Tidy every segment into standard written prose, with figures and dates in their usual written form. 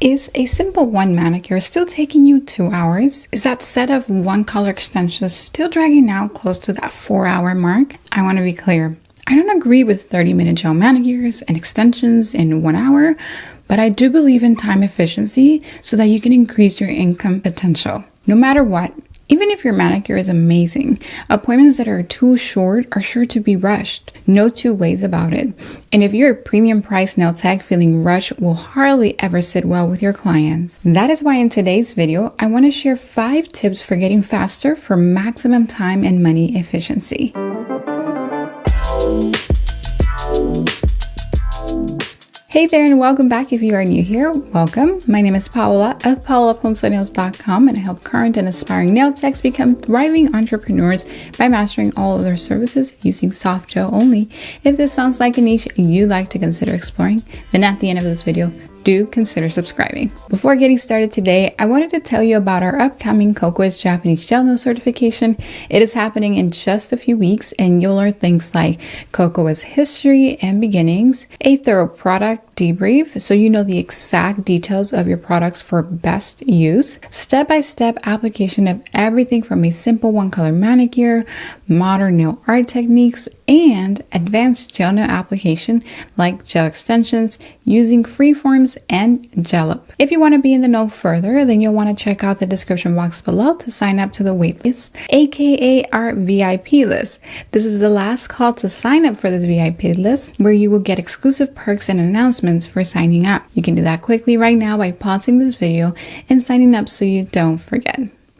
Is a simple one manicure still taking you 2 hours? Is that set of one color extensions still dragging out close to that 4-hour mark? I want to be clear. I don't agree with 30-minute gel manicures and extensions in 1 hour, but I do believe in time efficiency so that you can increase your income potential. No matter what, even if your manicure is amazing, appointments that are too short are sure to be rushed. No two ways about it. And if you're a premium price nail tech, feeling rushed will hardly ever sit well with your clients. That is why in today's video, I want to share 5 tips for getting faster for maximum time and money efficiency. Hey there and welcome back. If you are new here, welcome. My name is Paola of PaolaPonceNails.com, and I help current and aspiring nail techs become thriving entrepreneurs by mastering all of their services using soft gel only. If this sounds like a niche you'd like to consider exploring, then at the end of this video, do consider subscribing. Before getting started today, I wanted to tell you about our upcoming Kokoist Japanese Gel Nail certification. It is happening in just a few weeks, and you'll learn things like Kokoist history and beginnings, a thorough product debrief so you know the exact details of your products for best use, step-by-step application of everything from a simple one-color manicure, modern nail art techniques, and advanced gel nail application like gel extensions using freeforms and gel-up. If you want to be in the know further, then you'll want to check out the description box below to sign up to the waitlist, aka our VIP list. This is the last call to sign up for this VIP list, where you will get exclusive perks and announcements for signing up. You can do that quickly right now by pausing this video and signing up so you don't forget.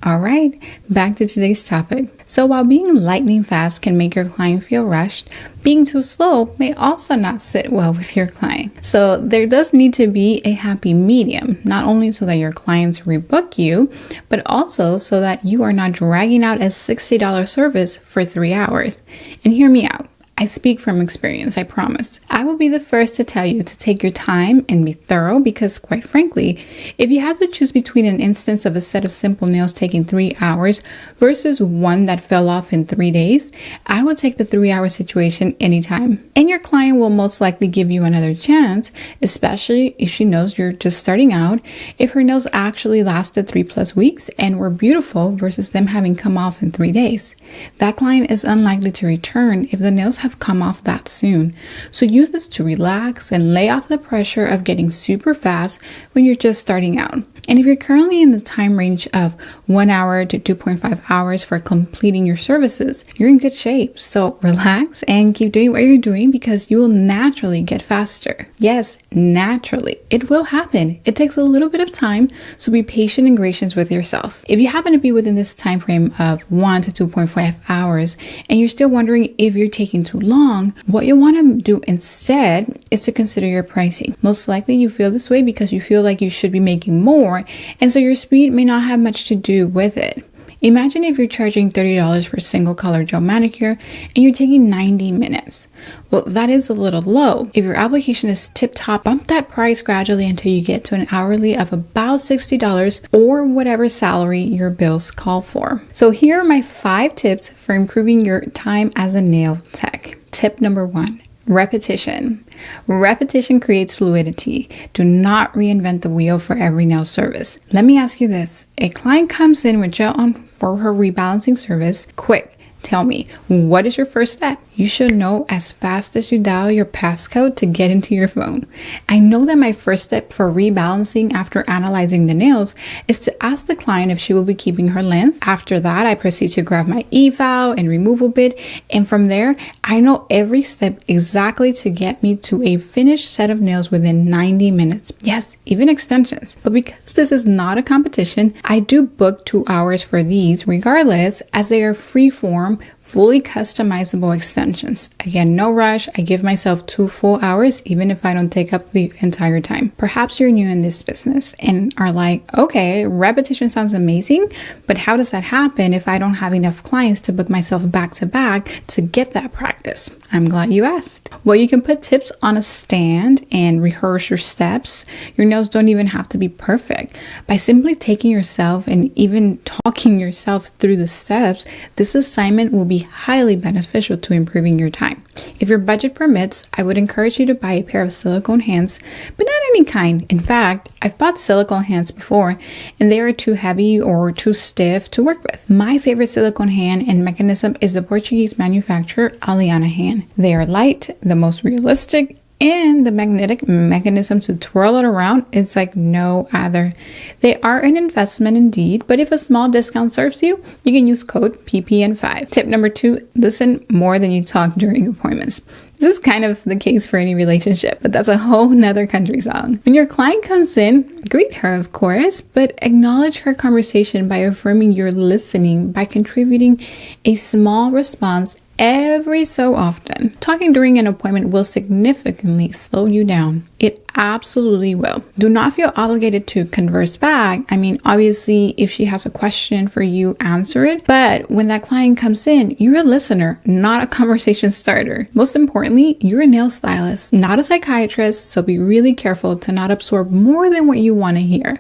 All right, back to today's topic. So while being lightning fast can make your client feel rushed, being too slow may also not sit well with your client. So there does need to be a happy medium, not only so that your clients rebook you, but also so that you are not dragging out a $60 service for 3 hours. And hear me out. I speak from experience, I promise. I will be the first to tell you to take your time and be thorough because, quite frankly, if you had to choose between an instance of a set of simple nails taking 3 hours versus one that fell off in 3 days, I would take the 3-hour situation anytime. And your client will most likely give you another chance, especially if she knows you're just starting out, if her nails actually lasted 3+ weeks and were beautiful versus them having come off in 3 days. That client is unlikely to return if the nails have come off that soon. So use this to relax and lay off the pressure of getting super fast when you're just starting out. And if you're currently in the time range of 1 hour to 2.5 hours for completing your services, you're in good shape. So relax and keep doing what you're doing because you will naturally get faster. Yes, naturally. It will happen. It takes a little bit of time, so be patient and gracious with yourself. If you happen to be within this time frame of 1 to 2.5 hours and you're still wondering if you're taking too long, what you'll want to do instead is to consider your pricing. Most likely you feel this way because you feel like you should be making more, and so your speed may not have much to do with it. Imagine if you're charging $30 for a single color gel manicure and you're taking 90 minutes. Well, that is a little low. If your application is tip-top, bump that price gradually until you get to an hourly of about $60 or whatever salary your bills call for. So here are my 5 tips for improving your time as a nail tech. Tip number 1. Repetition. Repetition creates fluidity. Do not reinvent the wheel for every nail service. Let me ask you this. A client comes in with gel on for her rebalancing service. Quick, tell me, what is your first step? You should know as fast as you dial your passcode to get into your phone. I know that my first step for rebalancing after analyzing the nails is to ask the client if she will be keeping her length. After that, I proceed to grab my e-file and removal bit. And from there, I know every step exactly to get me to a finished set of nails within 90 minutes. Yes, even extensions. But because this is not a competition, I do book 2 hours for these regardless, as they are free form, fully customizable extensions. Again, no rush. I give myself 2 full hours, even if I don't take up the entire time. Perhaps you're new in this business and are like, okay, repetition sounds amazing, but how does that happen if I don't have enough clients to book myself back to back to get that practice? I'm glad you asked. Well, you can put tips on a stand and rehearse your steps. Your nails don't even have to be perfect. By simply taking yourself and even talking yourself through the steps, this assignment will be highly beneficial to improving your time. If your budget permits, I would encourage you to buy a pair of silicone hands, but not any kind. In fact, I've bought silicone hands before and they are too heavy or too stiff to work with. My favorite silicone hand and mechanism is the Portuguese manufacturer Aliana hand. They are light, the most realistic, and the magnetic mechanism to twirl it around is like no other. They are an investment indeed, but if a small discount serves you, you can use code PPN5. Tip number 2, listen more than you talk during appointments. This is kind of the case for any relationship, but that's a whole nother country song. When your client comes in, greet her, of course, but acknowledge her conversation by affirming you're listening, by contributing a small response every so often. Talking during an appointment will significantly slow you down. It absolutely will. Do not feel obligated to converse back. I mean, obviously, if she has a question for you, answer it. But when that client comes in, you're a listener, not a conversation starter. Most importantly, you're a nail stylist, not a psychiatrist, so be really careful to not absorb more than what you want to hear.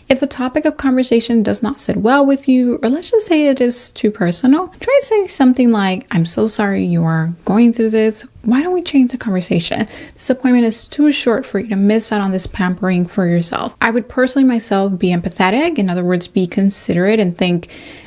If a topic of conversation does not sit well with you, or let's just say it is too personal, try saying something like, "I'm so sorry you are going through this. Why don't we change the conversation? This appointment is too short for you to miss out on this pampering for yourself." I would personally myself be empathetic. In other words, be considerate and think,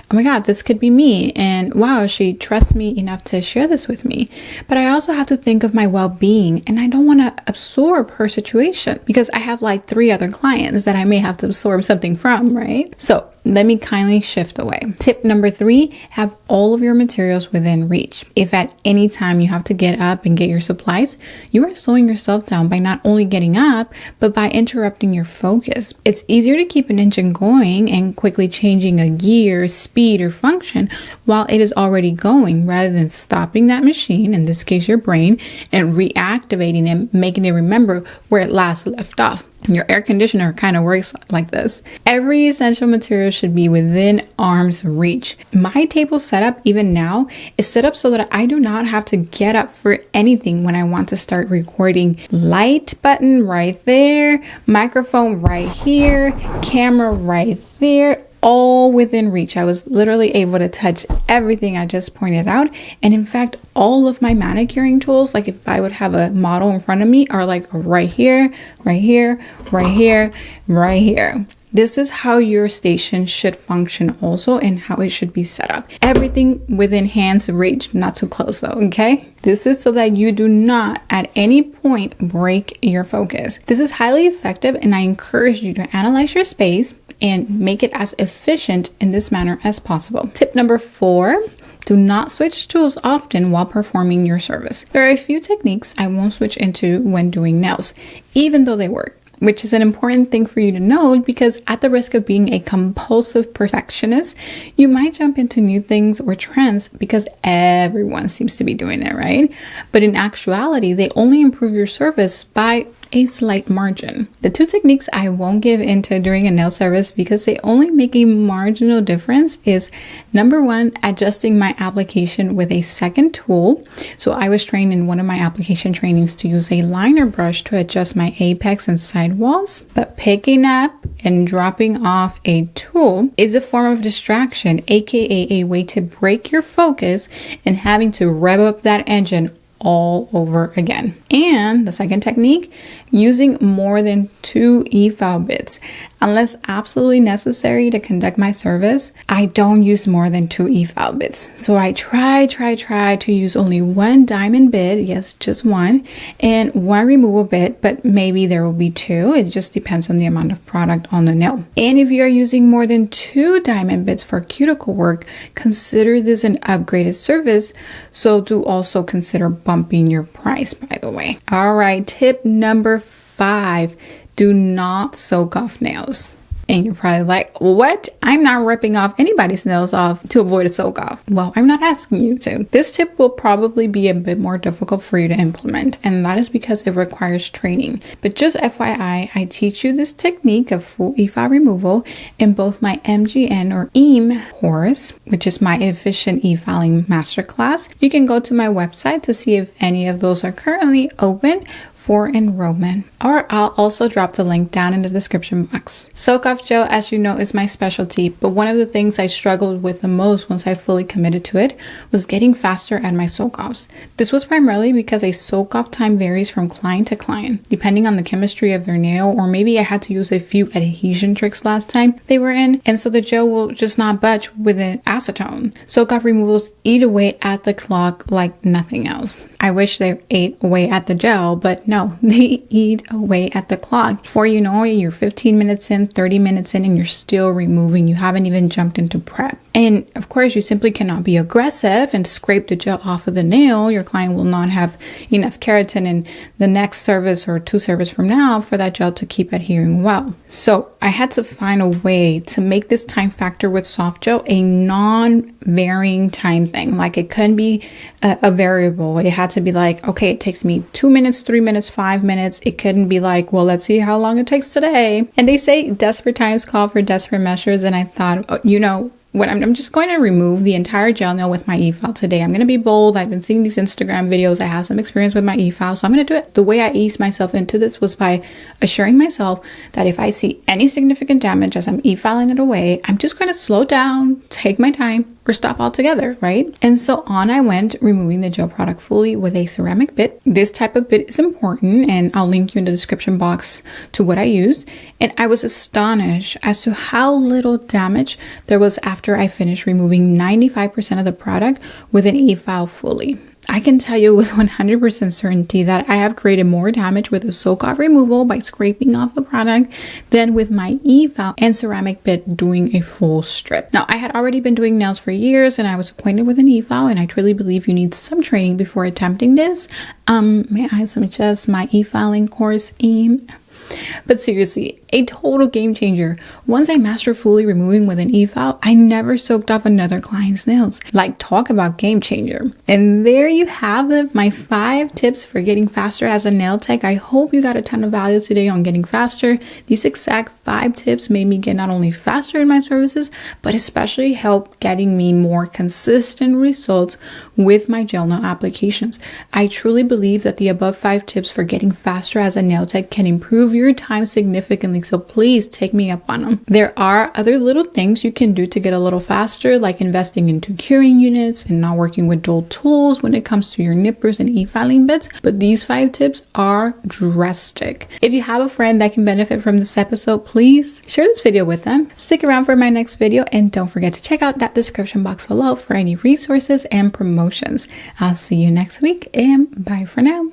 oh my God, this could be me. And wow, she trusts me enough to share this with me. But I also have to think of my well-being, and I don't want to absorb her situation because I have like 3 other clients that I may have to absorb something from, right? So let me kindly shift away. Tip number 3, have all of your materials within reach. If at any time you have to get up and get your supplies, you are slowing yourself down by not only getting up, but by interrupting your focus. It's easier to keep an engine going and quickly changing a gear, speed, or function while it is already going, rather than stopping that machine, in this case your brain, and reactivating it, making it remember where it last left off. Your air conditioner kind of works like this. Every essential material should be within arm's reach. My table setup, even now, is set up so that I do not have to get up for anything when I want to start recording. Light button right there, microphone right here, camera right there, all within reach. I was literally able to touch everything I just pointed out. And in fact, all of my manicuring tools, like if I would have a model in front of me, are like right here, right here, right here, right here. This is how your station should function also, and how it should be set up. Everything within hand's reach, not too close though, okay? This is so that you do not at any point break your focus. This is highly effective, and I encourage you to analyze your space and make it as efficient in this manner as possible. Tip number 4, do not switch tools often while performing your service. There are a few techniques I won't switch into when doing nails, even though they work, which is an important thing for you to know, because at the risk of being a compulsive perfectionist, you might jump into new things or trends because everyone seems to be doing it, right? But in actuality, they only improve your service by a slight margin. The 2 techniques I won't give into during a nail service because they only make a marginal difference is, number 1, adjusting my application with a second tool. So I was trained in one of my application trainings to use a liner brush to adjust my apex and sidewalls, but picking up and dropping off a tool is a form of distraction, aka a way to break your focus and having to rev up that engine all over again. And the second technique, using more than 2 e-file bits. Unless absolutely necessary to conduct my service, I don't use more than 2 e-file bits. So I try to use only 1 diamond bit, yes, just 1, and 1 removal bit, but maybe there will be 2. It just depends on the amount of product on the nail. And if you are using more than 2 diamond bits for cuticle work, consider this an upgraded service. So do also consider bumping your price, by the way. All right, tip number 5, do not soak off nails. And you're probably like, what? I'm not ripping off anybody's nails off to avoid a soak off. Well, I'm not asking you to. This tip will probably be a bit more difficult for you to implement, and that is because it requires training. But just FYI, I teach you this technique of full e-file removal in both my MGN or EAM course, which is my efficient e-filing masterclass. You can go to my website to see if any of those are currently open for enrollment, or I'll also drop the link down in the description box. Soak off gel, as you know, is my specialty, but one of the things I struggled with the most once I fully committed to it was getting faster at my soak offs. This was primarily because a soak off time varies from client to client, depending on the chemistry of their nail, or maybe I had to use a few adhesion tricks last time they were in, and so the gel will just not budge with an acetone. Soak off removals eat away at the clock like nothing else. I wish they ate away at the gel, but no, they eat away at the clock. Before you know it, you're 15 minutes in, 30 minutes in, and you're still removing. You haven't even jumped into prep. And of course, you simply cannot be aggressive and scrape the gel off of the nail. Your client will not have enough keratin in the next service or 2 services from now for that gel to keep adhering well. So I had to find a way to make this time factor with soft gel a non-varying time thing. Like, it couldn't be a variable. It had to be like, okay, it takes me 2 minutes, 3 minutes, 5 minutes. It couldn't be like, well, let's see how long it takes today. And they say desperate times call for desperate measures. And I thought, oh, you know what, I'm just going to remove the entire gel nail with my e-file today. I'm going to be bold. I've been seeing these Instagram videos. I have some experience with my e-file, so I'm going to do it. The way I eased myself into this was by assuring myself that if I see any significant damage as I'm e-filing it away, I'm just going to slow down, take my time, or stop altogether, right? And so on I went, removing the gel product fully with a ceramic bit. This type of bit is important, and I'll link you in the description box to what I used. And I was astonished as to how little damage there was after I finished removing 95% of the product with an e-file fully. I can tell you with 100% certainty that I have created more damage with a soak off removal by scraping off the product than with my e-file and ceramic bit doing a full strip. Now, I had already been doing nails for years and I was acquainted with an e-file, and I truly believe you need some training before attempting this. May I suggest my e-filing course? But seriously, a total game changer. Once I mastered fully removing with an e-file, I never soaked off another client's nails. Like, talk about game changer. And there you have them, my 5 tips for getting faster as a nail tech. I hope you got a ton of value today on getting faster. These exact 5 tips made me get not only faster in my services, but especially help getting me more consistent results with my gel nail applications. I truly believe that the above 5 tips for getting faster as a nail tech can improve your time significantly, so please take me up on them. There are other little things you can do to get a little faster, like investing into curing units and not working with dull tools when it comes to your nippers and e-filing bits, but these 5 tips are drastic. If you have a friend that can benefit from this episode, please share this video with them. Stick around for my next video, and don't forget to check out that description box below for any resources and promotions. I'll see you next week, and bye for now.